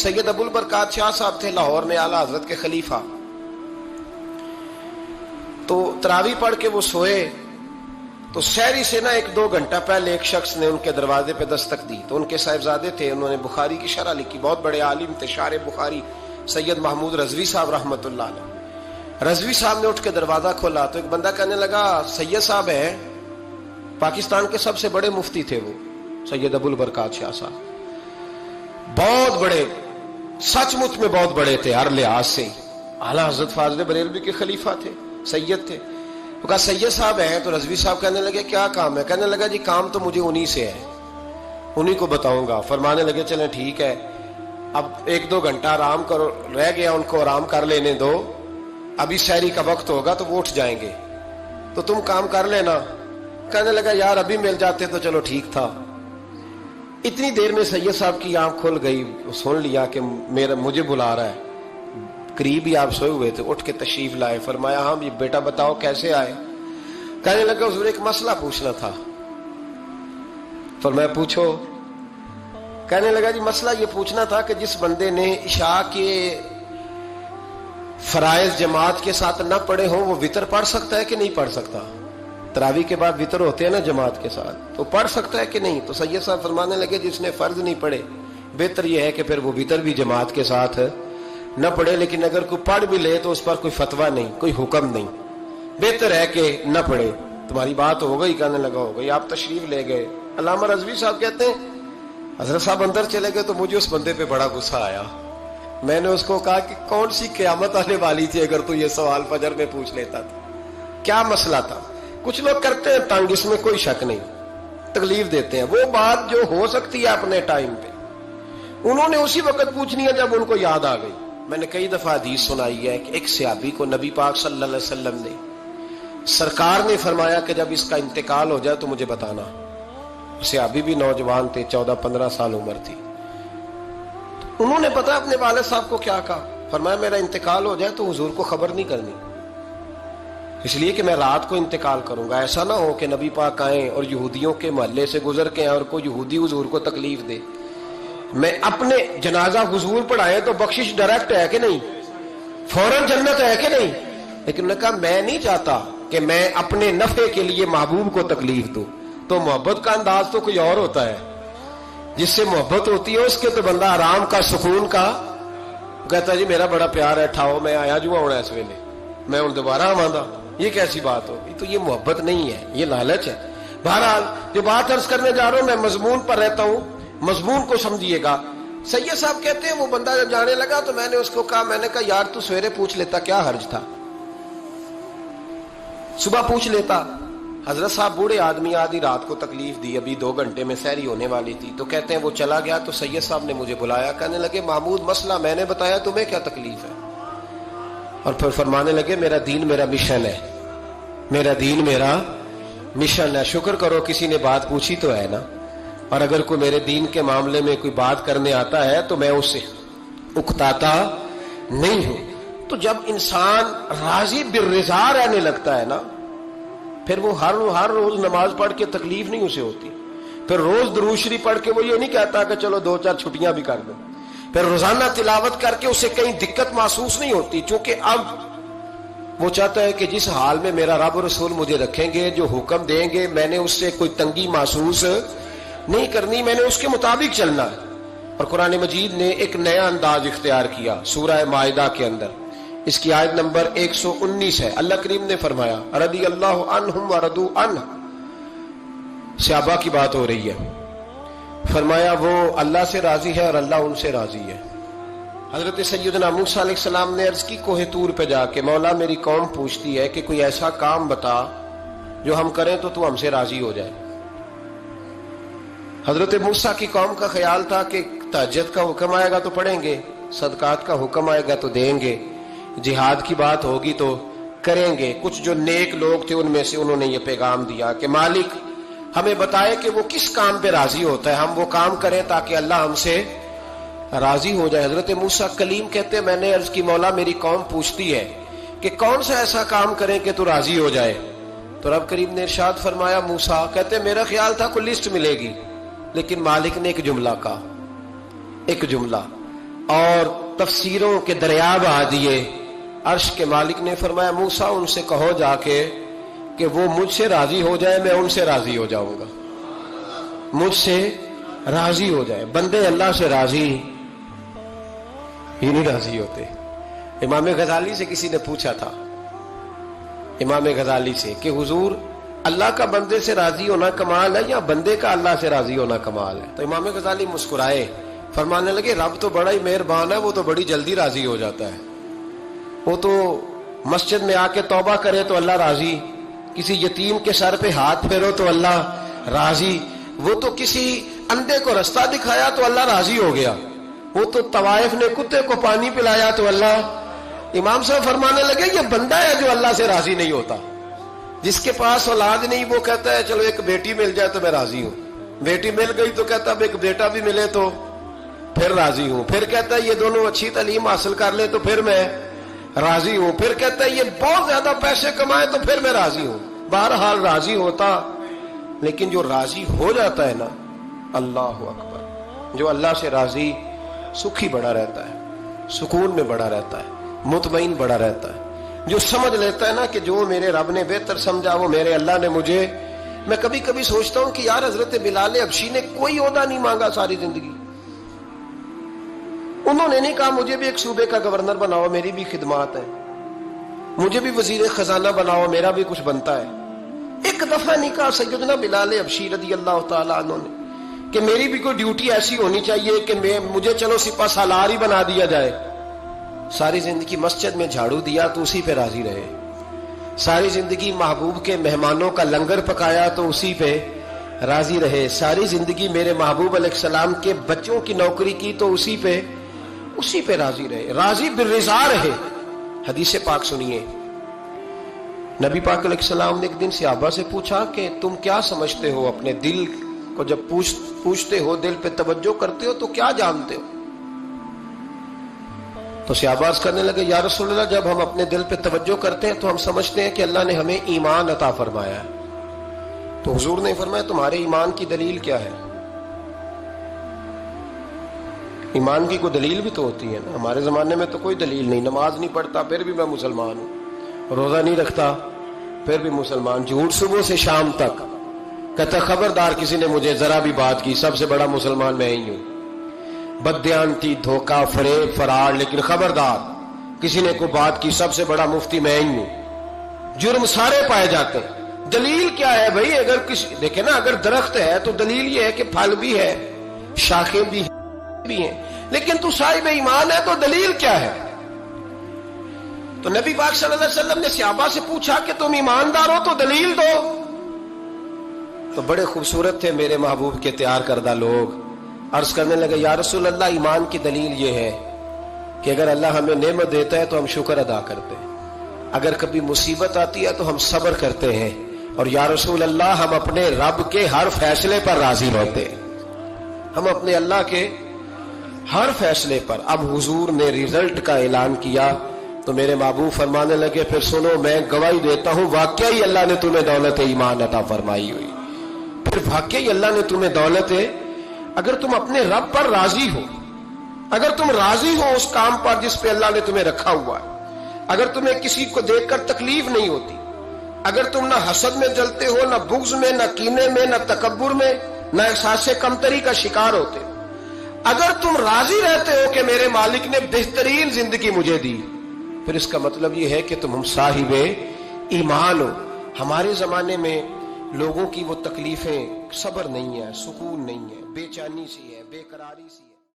سید ابو البرکات شاہ صاحب تھے لاہور میں اعلیٰ حضرت کے خلیفہ. تو تراویح پڑھ کے وہ سوئے تو سحری سے 1-2 گھنٹہ پہلے ایک شخص نے ان کے دروازے پہ دستک دی. تو ان کے صاحبزادے تھے, انہوں نے بخاری کی شرح لکھی, بہت بڑے عالم تھے, شارح بخاری سید محمود رضوی صاحب رحمۃ اللہ علیہ. رضوی صاحب نے اٹھ کے دروازہ کھولا تو ایک بندہ کہنے لگا سید صاحب ہیں, پاکستان کے سب سے بڑے مفتی تھے وہ سید ابو البرکات شاہ صاحب, بہت بڑے, سچ مچ میں بہت بڑے تھے ہر لحاظ سے. اعلیٰ حضرت فاضل بریلوی کے خلیفہ تھے, سید تھے. تو کہا سید صاحب ہیں. تو رضوی صاحب کہنے لگے کیا کام ہے؟ کہنے لگا جی کام تو مجھے انہی سے ہے, انہی کو بتاؤں گا. فرمانے لگے چلیں ٹھیک ہے, اب 1-2 گھنٹہ آرام کرو, رہ گیا ان کو آرام کر لینے دو, ابھی سحری کا وقت ہوگا تو وہ اٹھ جائیں گے, تو تم کام کر لینا. کہنے لگا یار ابھی مل جاتے تو چلو ٹھیک تھا. اتنی دیر میں سید صاحب کی آنکھ کھل گئی, سن لیا کہ مجھے بلا رہا ہے, قریب ہی آپ سوئے ہوئے تھے, اٹھ کے تشریف لائے. فرمایا ہاں بیٹا بتاؤ کیسے آئے؟ کہنے لگا حضور ایک مسئلہ پوچھنا تھا. فرمایا پوچھو. کہنے لگا جی مسئلہ یہ پوچھنا تھا کہ جس بندے نے عشاء کے فرائض جماعت کے ساتھ نہ پڑھے ہوں وہ وتر پڑھ سکتا ہے کہ نہیں پڑھ سکتا؟ تراویح کے بعد وتر ہوتے ہیں نا جماعت کے ساتھ, تو پڑھ سکتا ہے کہ نہیں؟ تو سید صاحب فرمانے لگے جس نے فرض نہیں پڑھے بہتر یہ ہے کہ پھر وہ وتر بھی جماعت کے ساتھ نہ پڑھے, لیکن اگر کوئی پڑھ بھی لے تو اس پر کوئی فتویٰ نہیں, کوئی حکم نہیں, بہتر ہے کہ نہ پڑھے. تمہاری بات ہو گئی؟ کہنے لگا ہو گئی. آپ تشریف لے گئے. علامہ رضوی صاحب کہتے ہیں حضرت صاحب اندر چلے گئے تو مجھے اس بندے پہ بڑا غصہ آیا. میں نے اس کو کہا کہ کون سی قیامت آنے والی تھی اگر تو یہ سوال فجر میں پوچھ لیتا تھا؟ کیا مسئلہ تھا؟ کچھ لوگ کرتے ہیں تنگ, اس میں کوئی شک نہیں, تکلیف دیتے ہیں. وہ بات جو ہو سکتی ہے اپنے ٹائم پہ انہوں نے اسی وقت پوچھنی ہے جب ان کو یاد آ گئی. میں نے کئی دفعہ حدیث سنائی ہے کہ ایک صحابی کو نبی پاک صلی اللہ علیہ وسلم نے, سرکار نے فرمایا کہ جب اس کا انتقال ہو جائے تو مجھے بتانا. صحابی بھی نوجوان تھے, 14-15 سال عمر تھی. انہوں نے پتا اپنے والد صاحب کو کیا کہا, فرمایا میرا انتقال ہو جائے تو حضور کو خبر نہیں کرنی, اس لیے کہ میں رات کو انتقال کروں گا. ایسا نہ ہو کہ نبی پاک آئیں اور یہودیوں کے محلے سے گزر کے اور کوئی یہودی حضور کو تکلیف دے. میں اپنے جنازہ حضور پڑھائے تو بخشش ڈائریکٹ ہے کہ نہیں, فوراً جنت ہے کہ نہیں, لیکن انہوں نے کہا میں نہیں چاہتا کہ میں اپنے نفع کے لیے محبوب کو تکلیف دوں. تو محبت کا انداز تو کوئی اور ہوتا ہے, جس سے محبت ہوتی ہے اس کے تو بندہ آرام کا, سکون کا, کہتا جی میرا بڑا پیار ہے, ٹھاؤ میں آیا جو ہونا اس ویلے, میں ہوں دوبارہ آواں. یہ کیسی بات ہوگی؟ تو یہ محبت نہیں ہے, یہ لالچ ہے. بہرحال جو بات عرض کرنے جا رہا ہوں, میں مضمون پر رہتا ہوں, مضمون کو سمجھیے گا. سید صاحب کہتے ہیں وہ بندہ جب جانے لگا تو میں نے اس کو کہا, میں نے کہا یار تو سویرے پوچھ لیتا, کیا حرج تھا, صبح پوچھ لیتا. حضرت صاحب بوڑھے آدمی, آدھی رات کو تکلیف دی, ابھی 2 گھنٹے میں سحری ہونے والی تھی. تو کہتے ہیں وہ چلا گیا تو سید صاحب نے مجھے بلایا, کہنے لگے محمود مسئلہ میں نے بتایا, تمہیں کیا تکلیف ہے؟ اور پھر فرمانے لگے میرا دین میرا مشن ہے, میرا دین میرا مشن ہے. شکر کرو کسی نے بات پوچھی تو ہے نا, اور اگر کوئی میرے دین کے معاملے میں کوئی بات کرنے آتا ہے تو میں اس سے اکتاتا نہیں ہوں. تو جب انسان راضی بالرضا رہنے لگتا ہے نا, پھر وہ ہر روز نماز پڑھ کے تکلیف نہیں اسے ہوتی. پھر روز درود شریف پڑھ کے وہ یہ نہیں کہتا کہ چلو 2-4 چھٹیاں بھی کر دو. پھر روزانہ تلاوت کر کے اسے کہیں دقت محسوس نہیں ہوتی, چونکہ اب وہ چاہتا ہے کہ جس حال میں میرا رب و رسول مجھے رکھیں گے, جو حکم دیں گے, میں نے اس سے کوئی تنگی محسوس نہیں کرنی, میں نے اس کے مطابق چلنا. اور قرآن مجید نے ایک نیا انداز اختیار کیا سورہ مائدہ کے اندر, اس کی آیت نمبر 119 ہے. اللہ کریم نے فرمایا رضی اللہ عنہم ورضوا عنہ, صحابہ کی بات ہو رہی ہے. فرمایا وہ اللہ سے راضی ہے اور اللہ ان سے راضی ہے. حضرت سیدنا موسیٰ علیہ السلام نے عرض کی کوہ طور پہ جا کے, مولا میری قوم پوچھتی ہے کہ کوئی ایسا کام بتا جو ہم کریں تو تو ہم سے راضی ہو جائے. حضرت موسیٰ کی قوم کا خیال تھا کہ تہجد کا حکم آئے گا تو پڑھیں گے, صدقات کا حکم آئے گا تو دیں گے, جہاد کی بات ہوگی تو کریں گے. کچھ جو نیک لوگ تھے ان میں سے انہوں نے یہ پیغام دیا کہ مالک ہمیں بتائے کہ وہ کس کام پہ راضی ہوتا ہے, ہم وہ کام کریں تاکہ اللہ ہم سے راضی ہو جائے. حضرت موسیٰ کلیم کہتے ہیں میں نے عرض کی مولا میری قوم پوچھتی ہے کہ کون سا ایسا کام کریں کہ تو راضی ہو جائے. تو رب کریم نے ارشاد فرمایا موسیٰ, کہتے ہیں میرا خیال تھا کوئی لسٹ ملے گی, لیکن مالک نے ایک جملہ کہا, ایک جملہ, اور تفسیروں کے دریا بہا دیے. عرش کے مالک نے فرمایا موسیٰ ان سے کہو جا کے کہ وہ مجھ سے راضی ہو جائے، میں ان سے راضی ہو جاؤں گا. مجھ سے راضی ہو جائے. بندے اللہ سے راضی ہی نہیں راضی ہوتے. امام غزالی سے کسی نے پوچھا تھا، امام غزالی سے، کہ حضور اللہ کا بندے سے راضی ہونا کمال ہے یا بندے کا اللہ سے راضی ہونا کمال ہے؟ تو امام غزالی مسکرائے، فرمانے لگے رب تو بڑا ہی مہربان ہے، وہ تو بڑی جلدی راضی ہو جاتا ہے. وہ تو مسجد میں آ کے توبہ کرے تو اللہ راضی، کسی یتیم کے سر پہ ہاتھ پھیرو تو اللہ راضی، وہ تو کسی اندھے کو رستہ دکھایا تو اللہ راضی ہو گیا، وہ تو طوائف نے کتے کو پانی پلایا تو اللہ. امام صاحب فرمانے لگے یہ بندہ ہے جو اللہ سے راضی نہیں ہوتا. جس کے پاس اولاد نہیں وہ کہتا ہے چلو ایک بیٹی مل جائے تو میں راضی ہوں، بیٹی مل گئی تو کہتا اب ایک بیٹا بھی ملے تو پھر راضی ہوں، پھر کہتا ہے یہ دونوں اچھی تعلیم حاصل کر لے تو پھر میں راضی ہوں، پھر کہتا ہے یہ بہت زیادہ پیسے کمائے تو پھر میں راضی ہوں. بہرحال راضی ہوتا، لیکن جو راضی ہو جاتا ہے نا، اللہ اکبر، جو اللہ سے راضی سکھی بڑا رہتا ہے، سکون میں بڑا رہتا ہے، مطمئن بڑا رہتا ہے. جو سمجھ لیتا ہے نا کہ جو میرے رب نے بہتر سمجھا وہ میرے اللہ نے مجھے. میں کبھی کبھی سوچتا ہوں کہ یار حضرت بلال حبشی نے کوئی عہدہ نہیں مانگا ساری زندگی. انہوں نے نہیں کہا مجھے بھی ایک صوبے کا گورنر بناؤ میری بھی خدمات ہیں، مجھے بھی وزیر خزانہ بناؤ میرا بھی کچھ بنتا ہے. ایک دفعہ نہیں کہا سیدنا بلال حبشی رضی اللہ تعالیٰ عنہ نے کہ میری بھی کوئی ڈیوٹی ایسی ہونی چاہیے کہ مجھے چلو سپہ سالار ہی بنا دیا جائے. ساری زندگی مسجد میں جھاڑو دیا تو اسی پہ راضی رہے، ساری زندگی محبوب کے مہمانوں کا لنگر پکایا تو اسی پہ راضی رہے، ساری زندگی میرے محبوب علیہ السلام کے بچوں کی نوکری کی تو اسی پہ راضی رہے، راضی بالرضا رہے. حدیث پاک سنیے، نبی پاک علیہ السلام نے ایک دن صحابہ سے پوچھا کہ تم کیا سمجھتے ہو، اپنے دل کو جب پوچھتے ہو، دل پہ توجہ کرتے ہو تو کیا جانتے ہو؟ تو صحابہ عرض کرنے لگے یا رسول اللہ جب ہم اپنے دل پہ توجہ کرتے ہیں تو ہم سمجھتے ہیں کہ اللہ نے ہمیں ایمان عطا فرمایا ہے. تو حضور نے فرمایا تمہارے ایمان کی دلیل کیا ہے؟ ایمان کی کوئی دلیل بھی تو ہوتی ہے نا. ہمارے زمانے میں تو کوئی دلیل نہیں، نماز نہیں پڑھتا پھر بھی میں مسلمان ہوں، روزہ نہیں رکھتا پھر بھی مسلمان، جھوٹ صبح سے شام تک، کہتا خبردار کسی نے مجھے ذرا بھی بات کی سب سے بڑا مسلمان میں ہی ہوں. بددیانتی، دھوکہ، فریب، فرار، لیکن خبردار کسی نے کوئی بات کی سب سے بڑا مفتی میں ہی ہوں. جرم سارے پائے جاتے ہیں. دلیل کیا ہے بھائی؟ اگر کسی دیکھیں نا، اگر درخت ہے تو دلیل یہ ہے کہ پھل بھی ہے، شاخیں بھی ہیں، لیکن تو صاحب ایمان ہے تو دلیل کیا ہے؟ تو نبی پاک صلی اللہ علیہ وسلم نے صحابہ سے پوچھا کہ تم ایماندار ہو تو دلیل دو. تو بڑے خوبصورت تھے میرے محبوب کے تیار کردہ لوگ. عرض کرنے لگے یا رسول اللہ ایمان کی دلیل یہ ہے کہ اگر اللہ ہمیں نعمت دیتا ہے تو ہم شکر ادا کرتے ہیں، اگر کبھی مصیبت آتی ہے تو ہم صبر کرتے ہیں، اور یا رسول اللہ ہم اپنے رب کے ہر فیصلے پر راضی ہوتے ہیں، ہم اپنے اللہ کے ہر فیصلے پر. اب حضور نے رزلٹ کا اعلان کیا تو میرے محبوب فرمانے لگے پھر سنو میں گواہی دیتا ہوں واقعی اللہ نے تمہیں دولت ایمان عطا فرمائی ہوئی. پھر واقعی اللہ نے تمہیں دولت، اگر تم اپنے رب پر راضی ہو، اگر تم راضی ہو اس کام پر جس پہ اللہ نے تمہیں رکھا ہوا ہے، اگر تمہیں کسی کو دیکھ کر تکلیف نہیں ہوتی، اگر تم نہ حسد میں جلتے ہو، نہ بغض میں، نہ کینے میں، نہ تکبر میں، نہ احساس کمتری کا شکار ہوتے ہو، اگر تم راضی رہتے ہو کہ میرے مالک نے بہترین زندگی مجھے دی، پھر اس کا مطلب یہ ہے کہ تم ہم صاحب ایمان ہو. ہمارے زمانے میں لوگوں کی وہ تکلیفیں صبر نہیں ہے، سکون نہیں ہے، بے چینی سی ہے، بے قراری سی ہے.